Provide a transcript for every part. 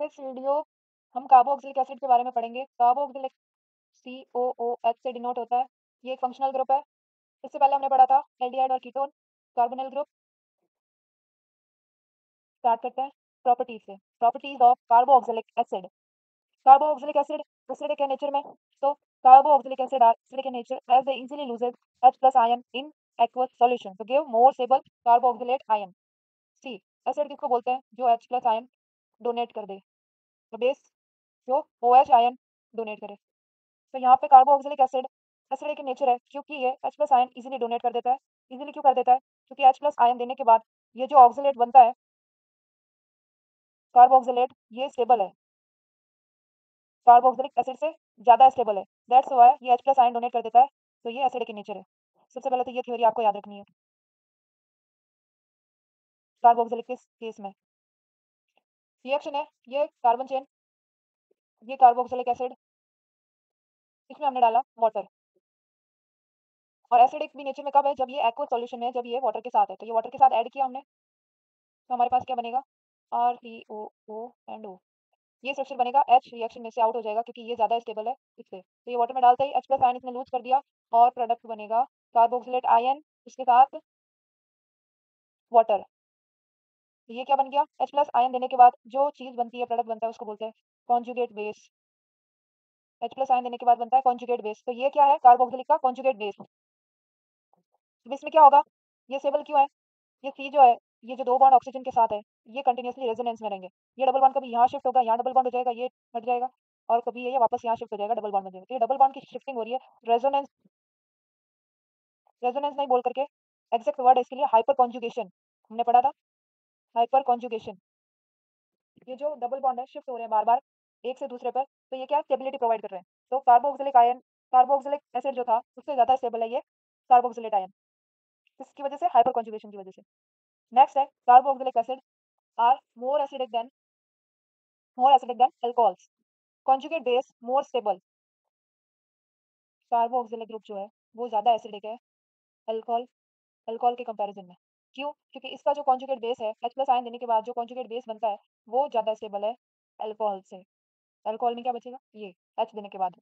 इस वीडियो हम carboxylic acid के बारे में पढ़ेंगे। कार्बोक्सिलिक COOH से डिनोट होता है। ये एक फंक्शनल ग्रुप है। इससे पहले हमने पढ़ा था एल्डिहाइड और कीटोन, कार्बोनिल ग्रुप। स्टार्ट करते हैं प्रॉपर्टीज से। Properties of carboxylic acid. Carboxylic acid acidic है नेचर में, तो carboxylic acid are acidic in nature as they easily loses H plus ion in aqueous solution to give more stable carboxylate ion. C acid किसको बोलते हैं? जो H plus ion donate कर दे, तो base जो OH आयन डोनेट करे। तो यहाँ पे carboxylic acid acidic in nature है क्योंकि ये H plus ion easily donate कर देता है। इजीली क्यों कर देता है? क्योंकि H plus आयन देने के बाद ये जो ऑक्सिलेट बनता है कार्बोक्सिलेट, ये स्टेबल है, कार्बोक्सिलिक एसिड से ज़्यादा स्टेबल है। दैट्स व्हाई ये H+ आयन डोनेट कर देता है, तो ये एसिडिक इन नेचर है। सबसे पहले तो ये थ्योरी आपको याद रखनी है कार्बोक्सिलिक के केस में। रिएक्शन है ये कार्बन चेन, ये कार्बोक्सिलिक एसिड, इसमें हमने डाला वाटर। और एसिडिक भी नेचर में कब है? जब ये एक्वस सॉल्यूशन में है, जब ये वाटर के साथ है। तो ये वाटर के साथ ऐड किया हमने, तो हमारे पास क्या बनेगा? RCOO and O। ये स्ट्रक्चर बनेगा, H रिएक्शन में से आउट हो जाएगा क्योंकि ये ज़्यादा स्टेबल है इससे। तो ये वाटर में डालते ही H+ आयन इसने लूज कर दिया और प्रोडक्ट बनेगा कार्बोक्सिलेट आयन, उसके साथ वाटर। तो ये क्या बन गया? H+ आयन देने के बाद जो चीज़ बनती है, प्रोडक्ट बनता है, उसको बोलते हैं कॉन्जुगेट बेस। H+ आयन देने के बाद बनता है कॉन्जुगेट बेस। तो ये क्या है? कार्बोक्सिलिक का कॉन्जुगेट बेस। अब इसमें क्या होगा? ये स्टेबल क्यों है? ये C जो है, ये जो 2 बॉन्ड ऑक्सीजन के साथ है, ये कंटिन्यूअसली रेजोनेंस में रहेंगे। ये डबल बॉन्ड कभी यहाँ शिफ्ट होगा, यहाँ डबल बॉन्ड हो जाएगा, ये हट जाएगा, और कभी ये वापस यहाँ शिफ्ट हो जाएगा, डबल बॉन्ड बन जाएगा। तो ये डबल बॉन्ड की शिफ्टिंग हो रही है। रेजोनेंस, रेजोनेंस नहीं बोल करके एग्जैक्ट वर्ड है इसके लिए हाइपर कॉन्जुगेशन, हमने पढ़ा था हाइपर कॉन्जुगेशन। ये जो डबल बॉन्ड है शिफ्ट हो रहे हैं बार बार एक से दूसरे पर, तो ये क्या स्टेबिलिटी प्रोवाइड कर रहे हैं। तो कार्बोक्सिलिक आयन, कार्बोक्सिलिक एसिड जो था उससे ज़्यादा स्टेबल है ये कार्बोक्सिलेट आयन, किसकी वजह से? हाइपर कॉन्जुगेशन की वजह से। नेक्स्ट है carboxylic acid are more acidic than alcohols. Conjugate base more stable. Carboxylic group जो है वो ज़्यादा एसिडिक है अल्कोहल अल्कोहल के कंपैरिजन में। क्यों? क्योंकि इसका जो कॉन्जुगेट बेस है, H+ आयन देने के बाद जो कॉन्जुगेट बेस बनता है वो ज़्यादा स्टेबल है अल्कोहल से। अल्कोहल में क्या बचेगा? ये H देने के बाद।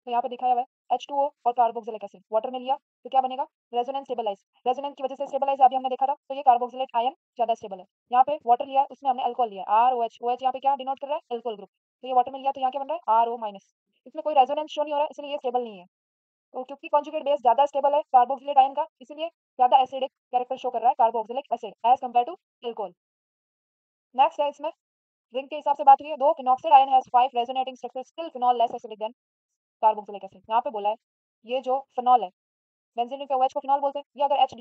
तो यहाँ पे दिखाया हुआ है H2O और कार्बोक्सिलिक एसिड वाटर में लिया तो क्या बनेगा? Resonance stabilise. रेजोनेंस की वजह से स्टेबलाइज अभी हमने देखा था, तो ये कार्बोक्सिलेट आयन ज़्यादा स्टेबल है। यहाँ पे वाटर लिया है, उसमें हमने अल्कोहल लिया ROH। OH यहाँ पे क्या डिनोट कर रहा है? Alcohol group. तो ये वाटर में लिया तो यहाँ क्या बन रहा है? RO minus. इसमें कोई रेजोनेंस शो नहीं हो रहा है, इसलिए ये स्टेबल नहीं है। तो क्योंकि कॉन्जुगेट बेस ज़्यादा स्टेबल है कार्बोक्सिलेट आयन का, इसीलिए ज़्यादा एसिडिक कैरेक्टर शो कर रहा है carboxylic acid as compare to alcohol. Next है इसमें रिंग के हिसाब से बात हुई है, दो phenoxide ion has 5 resonating structure, still phenol less acidic then carboxylic acid. यहाँ पे बोला है ये जो फिनॉल है, बेंजीन के OH को फिनॉल बोलते हैं, ये अगर H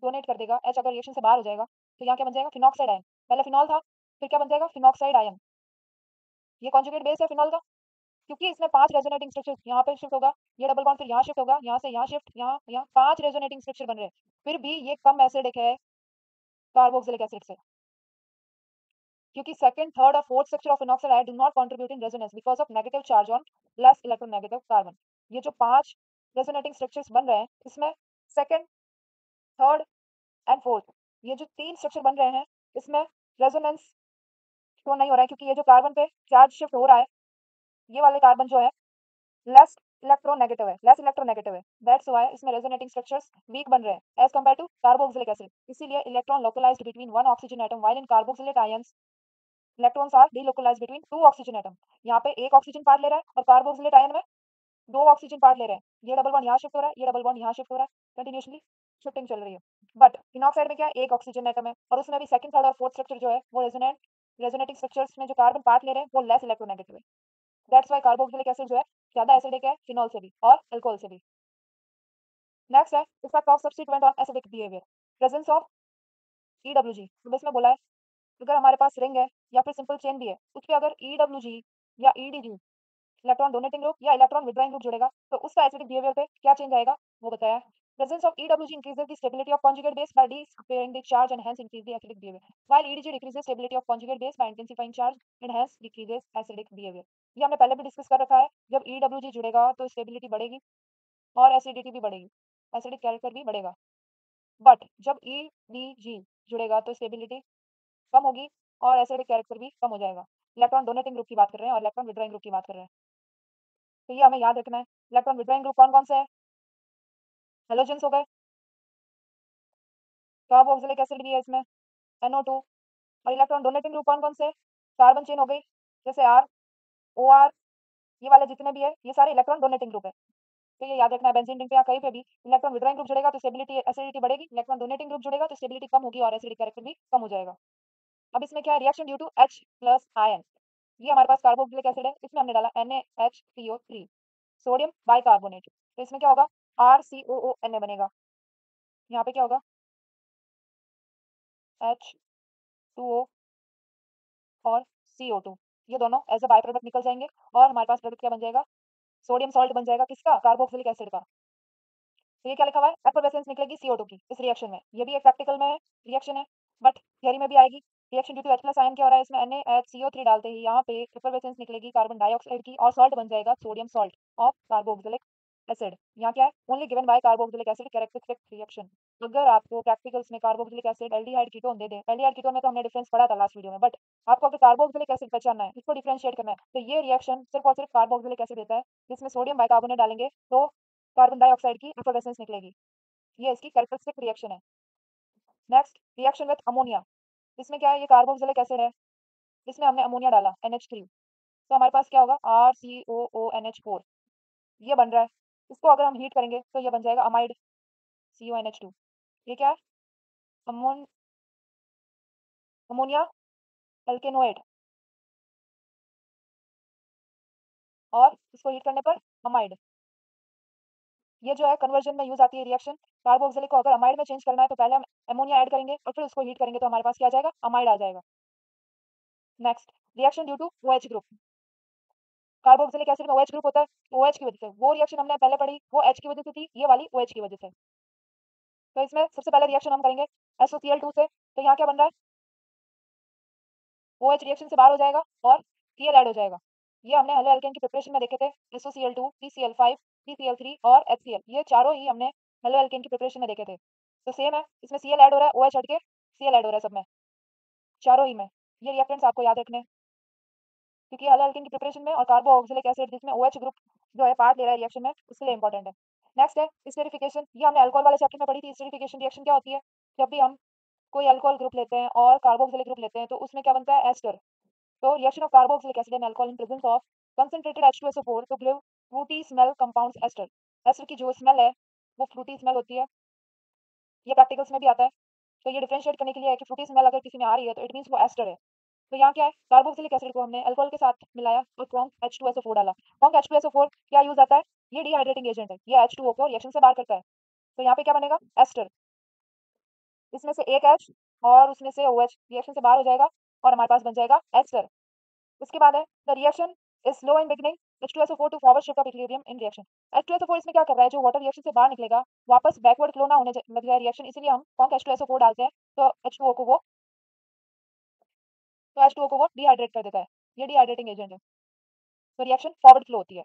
डोनेट कर देगा, H अगर रिएक्शन से बाहर हो जाएगा, तो यहाँ क्या बन जाएगा? Phenoxide ion. पहले फिनॉल था, फिर क्या बन जाएगा? Phenoxide ion. ये कॉन्जुगेट बेस है फिनॉल का, क्योंकि इसमें 5 रेजोनेटिंग स्ट्रक्चर यहाँ पे शिफ्ट होगा, ये डबल बॉन्ड फिर यहाँ शिफ्ट होगा, यहाँ से यहाँ शिफ्ट, यहाँ 5 रेजोनेटिंग स्ट्रक्चर बन रहे हैं, फिर भी ये कम एसिडिक है कार्बोक्सिलिक एसिड से, क्योंकि सेकंड, थर्ड और fourth structure of phenoxide ion do not contribute in resonance because of negative charge on less electronegative carbon. ये जो 5 रेजोनेटिंग स्ट्रक्चर्स बन रहे हैं, इसमें सेकंड, थर्ड एंड फोर्थ, ये जो 3 स्ट्रक्चर बन रहे हैं, इसमें रेजोनेंस तो नहीं हो रहा है, क्योंकि ये जो कार्बन पे चार्ज शिफ्ट हो रहा है, ये वाले कार्बन जो है लेस इलेक्ट्रोनेगेटिव है। दैट्स व्हाई इसमें रेजोनेटिंग स्ट्रक्चर्स वीक बन रहे हैं as compare to carboxylic acid. इसीलिए electron localized between one oxygen atom, while in carboxylate ions electrons are delocalized between two oxygen atom. यहाँ पे एक ऑक्सीजन पार्ट ले रहा है और कार्बोक्सिलेट आयन में 2 ऑक्सीजन पार्ट ले रहे हैं। ये डबल बॉन्ड यहाँ शिफ्ट हो रहा है, ये डबल बॉन्ड यहाँ शिफ्ट हो रहा है, कंटिन्यूअसली शिफ्टिंग चल रही है। बट फिनॉक्साइड में क्या है? एक ऑक्सीजन एटम है, और उसमें भी सेकंड, थर्ड और फोर्थ स्ट्रक्चर जो है वो रेजोनेटिंग स्ट्रक्चर्स में जो कार्बन पार्ट ले रहे हैं वो लेस इलेक्ट्रोनेगेटिव है। दैट्स व्हाई कार्बोक्सिलिक एसिड जो है ज़्यादा एसिडिक है फिनॉल से भी और अल्कोहल से भी। नेक्स्ट है effect of substituent on acidic behaviour, presence of EWG। तो इसमें बोला है अगर हमारे पास रिंग है या फिर सिंपल चेन भी है, उस पे अगर EWG या EDG, इलेक्ट्रॉन डोनेटिंग ग्रुप या इलेक्ट्रॉन विड्रॉइंग ग्रुप जुड़ेगा, तो उसका एसिडिक बिहेवियर पे क्या चेंज आएगा वो बताया है। Presence of EWG increases the stability of conjugate base by de-sparing the charge and hence increase the acidic behavior, while EDG decreases stability of conjugate base by intensifying charge and hence decreases acidic behavior। ये हमने पहले भी discuss कर रखा है, जब EWG जुड़ेगा तो स्टेबिलिटी बढ़ेगी और एसिडिटी भी बढ़ेगी, एसिडिक कैरेक्टर भी बढ़ेगा। बट जब EDG जुड़ेगा तो स्टेबिलिटी कम होगी और एसिडिक कैरेक्टर भी कम हो जाएगा। इलेक्ट्रॉन डोनेटिंग ग्रुप की बात कर रहे हैं और इलेक्ट्रॉन विड्रॉइंग ग्रुप की बात कर रहे हैं। तो ये हमें याद रखना है। इलेक्ट्रॉन विड्रॉइंग ग्रुप कौन कौन से है? हेलोजेंस हो गए, कार्बोक्सिलिक एसिड भी है इसमें, NO2। और इलेक्ट्रॉन डोनेटिंग ग्रुप कौन कौन से? कार्बन चेन हो गई, जैसे R, OR, ये वाले जितने भी है ये सारे इलेक्ट्रॉन डोनेटिंग ग्रुप है। तो ये याद रखना है, बेंजीन रिंग पे या कहीं पे भी इलेक्ट्रॉन विड्रॉइंग ग्रुप जुड़ेगा तो स्टेबिलिटी एसिडिटी बढ़ेगी, इलेक्ट्रॉन डोनेटिंग ग्रुप जुड़ेगा तो स्टेबिलिटी कम होगी और एसिडिक कैरेक्टर भी कम हो जाएगा। अब इसमें क्या है, reaction due to H plus ion. ये हमारे पास कार्बोक्सिलिक एसिड है, इसमें हमने डाला NaHCO3, सोडियम बाइकार्बोनेट। तो इसमें क्या होगा, RCOONA बनेगा। यहाँ पे क्या होगा, H2O और CO2, ये दोनों एज अ बाय प्रोडक्ट निकल जाएंगे और हमारे पास प्रोडक्ट क्या बन जाएगा, सोडियम सॉल्ट बन जाएगा, किसका, कार्बोक्सिलिक एसिड का। तो ये क्या लिखा हुआ है, एफोर्बेसेंस निकलेगी CO2 की इस रिएक्शन में। ये भी एक प्रैक्टिकल में है रिएक्शन है, बट थियरी में भी आएगी। Reaction due to H plus ion क्या हो रहा है, इसमें NaHCO3 डालते ही यहाँ पे एफोर्बेसेंस निकलेगी कार्बन डाइऑक्साइड की और सॉल्ट बन जाएगा sodium salt of carboxylic acid. यहाँ क्या है, only given by carboxylic acid characteristic reaction. अगर आपको प्रैक्टिकल्स में कार्बोक्सिलिक एसिड एल्डिहाइड कीटोन दे दे, एल्डिहाइड कीटोन में तो हमने डिफरेंस पढ़ा था लास्ट वीडियो में, बट आपको अगर कार्बोक्सिलिक एसिड पहचानना है, इसको डिफरेंशिएट करना है, तो ये रिएक्शन सिर्फ और सिर्फ कार्बोक्सिलिक एसिड देता है, जिसमें सोडियम बाइकार्बोनेट डालेंगे तो कार्बन डाइऑक्साइड की एफोर्बेसेंस निकलेगी। ये इसकी कैरेक्टरिस्टिक रिएक्शन है। Next, reaction with ammonia. इसमें क्या है, ये कार्बोक्सिलिक एसिड है, इसमें हमने अमोनिया डाला NH3, तो हमारे पास क्या होगा, RCOONH4, ये बन रहा है। इसको अगर हम हीट करेंगे तो ये बन जाएगा अमाइड CONH2। ये क्या है, अमोन अमोनिया एल्केनोएट, और इसको हीट करने पर अमाइड। ये जो है कन्वर्जन में यूज आती है रिएक्शन। कार्बोक्सिलिक को अगर अमाइड में चेंज करना है तो पहले हम अमोनिया ऐड करेंगे और फिर उसको हीट करेंगे तो हमारे पास क्या आ जाएगा, अमाइड आ जाएगा। Next, reaction due to OH group. Carboxylic acid में OH ग्रुप होता है, OH की वजह से वो रिएक्शन हमने पहले पढ़ी, वो H की वजह से थी, ये वाली OH की वजह से। तो इसमें सबसे पहले रिएक्शन हम करेंगे SOCl2 से, तो यहाँ क्या बन रहा है, OH रिएक्शन से बाहर हो जाएगा और Cl ऐड हो जाएगा। ये हमने हेलो एल्केन की प्रिपरेशन में देखे थे, SOCl2, PCl5, PCl3 और HCl, ये चारों ही हमने हेलो एल्केन की प्रिपरेशन में देखे थे। तो सेम है, इसमें Cl ऐड हो रहा है, OH हट के Cl ऐड हो रहा है सब में, चारों ही में। ये रिएक्टेंट्स आपको याद रखने, क्योंकि हेलो एल्केन की प्रिपरेशन में और कार्बोक्सिलिक एसिड जिसमें OH ग्रुप जो है पार्ट ले रहा है रिएक्शन में, उसके लिए इंपॉर्टेंट है। नेक्स्ट है स्टेरिफिकेशन, ये हमने अल्कोहल वाले चैप्टर में पढ़ी थी। स्टेरिफिकेशन रिएक्शन क्या होती है, जब भी हम कोई अल्कोहल ग्रुप लेते हैं और कार्बोक्सिलिक ग्रुप लेते हैं तो उसमें क्या बनता है, एस्टर। तो reaction of carboxylic acid and alcohol in presence of concentrated H2SO4 to give fruity smell compounds ester. Ester की जो स्मेल है वो फ्रूटी स्मेल होती है, ये प्रैक्टिकल्स में भी आता है। तो ये डिफरेंशिएट करने के लिए है कि फ्रूटी स्मेल अगर किसी में आ रही है तो इट मींस वो एस्टर है। तो यहाँ क्या है, कार्बोक्सिलिक एसिड को हमने अल्कोहल के साथ मिलाया और कॉन्क H2SO4 डाला। कॉन्क H2SO4 क्या यूज आता है, ये डिहाइड्रेटिंग एजेंट है, ये H2O को रिएक्शन से बाहर करता है। तो यहाँ पे क्या बनेगा, एस्टर। इसमें से एक H और उसमें से OH रिएक्शन से बाहर हो जाएगा और हमारे पास बन जाएगा एस्टर। उसके बाद है the reaction is slow in beginning, H2SO4 to forward shift of equilibrium in reaction. H2SO4 इसमें क्या कर रहा है, जो वाटर रिएक्शन से बाहर निकलेगा वापस बैकवर्ड फ्लो ना होने लग जाए रिएक्शन, इसीलिए हम कॉन्क H2SO4 डालते हैं, तो H2O को वो डिहाइड्रेट कर देता है, ये डिहाइड्रेटिंग एजेंट है। तो रिएक्शन फॉरवर्ड फ्लो होती है।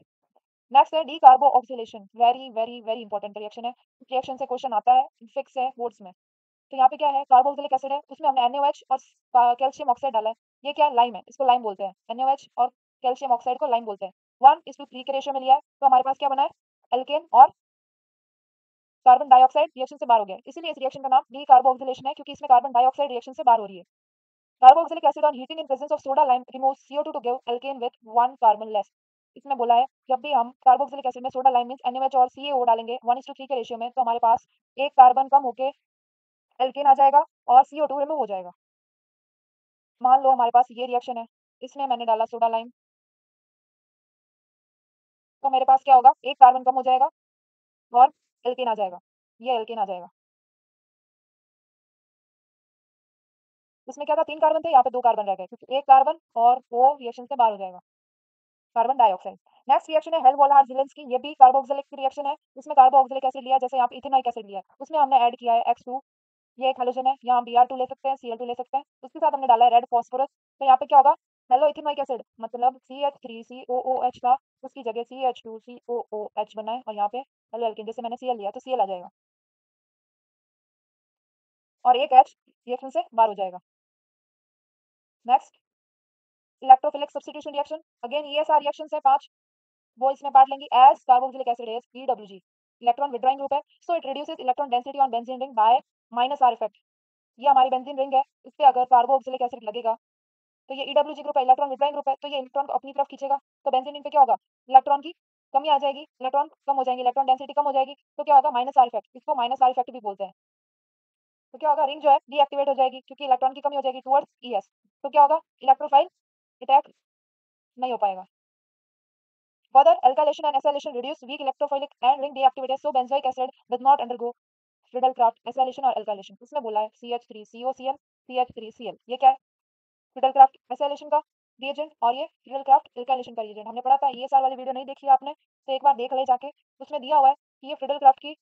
नेक्स्ट है D carboxylation, very very very important reaction है। रिएक्शन से क्वेश्चन आता है, फिक्स है बोर्ड्स में। तो यहाँ पे क्या है, कार्बोक्सिलिक एसिड है, उसमें हमने NaOH और कैल्शियम ऑक्साइड डाला है। ये क्या है, लाइम है, इसको लाइम बोलते हैं। NaOH और कैल्शियम ऑक्साइड को लाइम बोलते हैं। 1:3 के रेशियो में लिया है, तो हमारे पास क्या बना है, एल्केन और कार्बन डाइऑक्साइड रिएक्शन से बाहर हो गया, इसीलिए इस रिएक्शन का नाम डी कार्बोक्सिलेशन है, क्योंकि इसमें कार्बन डाइऑक्साइड रिएक्शन से बाहर हो रही है। Carboxylic acid on heating in presence of soda lime remove CO2 to give alkane with 1 carbon less. इसमें बोला है जब भी हम कार्बोक्सिलिक एसिड में सोडा लाइम मींस NaOH और CaO डालेंगे 1:3 के रेशियो में, तो हमारे पास एक कार्बन कम होके एल्केन आ जाएगा और CO2 रिमूव हो जाएगा। मान लो हमारे पास ये रिएक्शन है, इसमें मैंने डाला सोडा लाइम, तो मेरे पास क्या होगा, एक कार्बन कम हो जाएगा और एल्केन आ जाएगा, ये एल्केन आ जाएगा। इसमें क्या था, 3 कार्बन थे, यहाँ पे 2 कार्बन रह गए, क्योंकि एक कार्बन और वो रिएक्शन से बाहर हो जाएगा, कार्बन डाइऑक्साइड। नेक्स्ट रिएक्शन है हेल्महोल्ट्ज-ज़ेलेंस्की, ये भी कार्बोक्सिलिक रिएक्शन है। इसमें कार्बोक्सिलिक एसिड लिया है, जैसे यहाँ पे इथेनॉइक एसिड लिया है, उसमें हमने ऐड किया है X2, ये एक हैलोजन है, यहाँ Br2 ले सकते हैं, Cl2 ले सकते हैं, उसके साथ हमने डाला है रेड फास्फोरस। तो यहाँ पे क्या होगा, हेलो इथेनॉइक एसिड मतलब CH3COOH था, उसकी जगह CH2COOH बना है, और यहाँ पे हेलो एल्केन, जैसे मैंने Cl लिया तो Cl आ जाएगा और एक H रिएक्शन से बाहर हो जाएगा। Next, electrophilic substitution reaction, again ESR reactions है 5, वो इसमें पार्ट लेंगी as carboxylic acid is EWG, electron withdrawing group है, so it reduces electron density on benzene ring by -R effect. ये हमारी बेंजीन रिंग है, इस पे अगर कार्बोक्सिलिक एसिड लगेगा तो ये EWG ग्रुप है, इलेक्ट्रॉन विड्रॉइंग ग्रुप है, तो ये इलेक्ट्रॉन को अपनी तरफ खींचेगा, तो बेंजीन रिंग पे क्या होगा, इलेक्ट्रॉन की कमी आ जाएगी, इलेक्ट्रॉन कम हो जाएंगे, इलेक्ट्रॉन डेंसिटी कम हो जाएगी, तो क्या होगा -R इफेक्ट, इसको -R इफेक्ट भी बोलते हैं। तो क्या होगा, रिंग जो है डीएक्टिवेट हो जाएगी क्योंकि इलेक्ट्रॉन की कमी हो जाएगी टुवर्ड्स ES, तो क्या होगा, इलेक्ट्रोफाइल अटैक नहीं हो पाएगा। Further, alkylation and acylation reduce weak electrophilic and ring deactivators, so benzoic acid does not undergo Friedel-Crafts acylation और alkylation। इसमें बोला है CH3COCl, CH3Cl, ये क्या है, Friedel-Crafts acylation का रिएजेंट और ये Friedel-Crafts alkylation का रिएजेंट। हमने पढ़ा था, ये साल वाली वीडियो नहीं देखी है आपने तो एक बार देख ले जाके, उसमें दिया हुआ है कि ये Friedel-Crafts की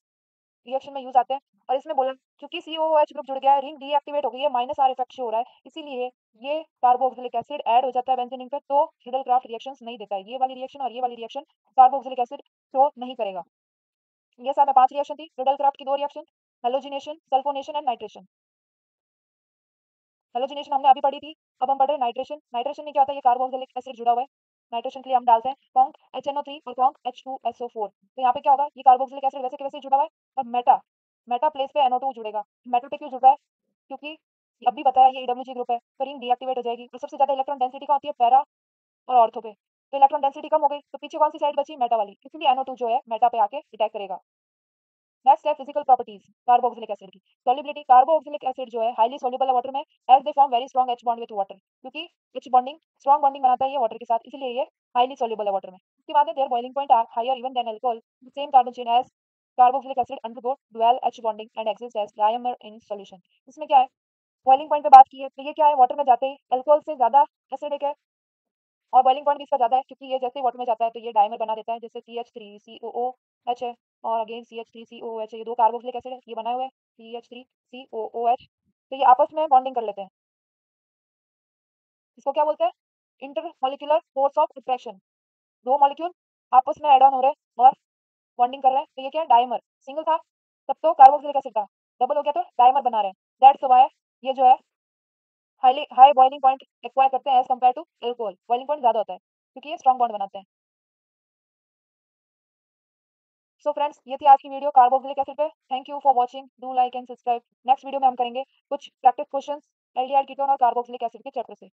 रिएक्शन में यूज आते हैं। और इसमें बोला क्योंकि COOH ग्रुप जुड़ गया है, रिंग डीएक्टिवेट हो गई है, -R इफेक्ट शो हो रहा है, इसीलिए ये कार्बोक्सिलिक एसिड ऐड हो जाता है बेंजीन रिंग पे, तो Friedel-Crafts रिएक्शंस नहीं देता है। ये वाली रिएक्शन और ये वाली रिएक्शन कार्बोक्सिलिक एसिड शो नहीं करेगा। ये सब में 5 रिएक्शन थी, Friedel-Crafts की 2 reaction, halogenation, sulphonation and nitration. Halogenation हमने अभी पढ़ी थी, अब हम पढ़ रहे हैं नाइट्रेशन। नाइट्रेशन में क्या होता है, ये कार्बोक्सिलिक एसिड जुड़ा हुआ है, नाइट्रेशन के लिए हम डालते हैं कॉन्क HNO3 और कॉन्क H2SO4। तो यहाँ पे क्या होगा, ये कार्बोक्सिलिक एसिड वैसे के वैसे जुड़ा हुआ है, और मेटा मेटा प्लेस पे NO2 जुड़ेगा। मेटा पे क्यों जुड़ रहा है, क्योंकि अभी बताया ये EWG ग्रुप है, तो रिंग डीएक्टिवेट हो जाएगी, और सबसे ज्यादा इलेक्ट्रॉन डेंसिटी कहाँ होती है, पैरा और ऑर्थो पे, तो इलेक्ट्रॉन डेंसिटी कम हो गई, तो पीछे कौन सी साइड बची, मेटा वाली, इसलिए NO2 जो है मेटा पे आके अटैक करेगा। नेक्स्ट है फिजिकल प्रॉपर्टीज कार्बोक्सिलिक एसिड की। सॉल्युबिलिटी, कार्बोक्सिलिक एसिड जो है हाईली सॉल्युबल है वाटर में, as they form very strong H bond with water, क्योंकि H बॉन्डिंग स्ट्रॉन्ग बॉन्डिंग बनाता है ये वाटर के साथ, इसलिए ये हाईली सॉल्युबल है वाटर में। उसके बाद है their boiling point are higher even than alcohol, same carbon chain as carboxylic acid undergo dual H bonding and exist as dimer in solution. इसमें क्या है, बॉइलिंग पॉइंट पे बात की है, तो ये क्या है, वाटर में जाते ही अल्कोहल से ज्यादा एसिडिक है, और बॉइलिंग पॉइंट भी इसका ज़्यादा है क्योंकि ये जैसे वाटर में जाता है तो ये डायमर बना देता है, जैसे CH3COOH है और अगेन CH3COOH है, ये 2 कार्बोक्सिलिक एसिड है, ये बनाए हुए हैं CH3COOH, तो ये आपस में बॉन्डिंग कर लेते हैं। इसको क्या बोलते हैं, intermolecular force of attraction. 2 molecule आपस में ऐड ऑन हो रहे हैं और बॉन्डिंग कर रहे हैं, तो ये क्या है, डायमर। सिंगल था तब तो कार्बोक्सिलिक एसिड था, डबल हो गया तो डायमर बना रहे हैं, दैट्स व्हाई ये जो है highly high boiling point acquire करते हैं as compare to alcohol, boiling point ज्यादा होता है क्योंकि ये स्ट्रॉन्ग बॉन्ड बनाते हैं। सो फ्रेंड्स, ये थी आज की वीडियो कार्बोक्सिलिक एसिड पे। Thank you for watching, do like and subscribe. Next video में हम करेंगे कुछ प्रैक्टिस क्वेश्चंस एल्डिहाइड कीटोन और कार्बोक्सिलिक एसिड के चैप्टर से।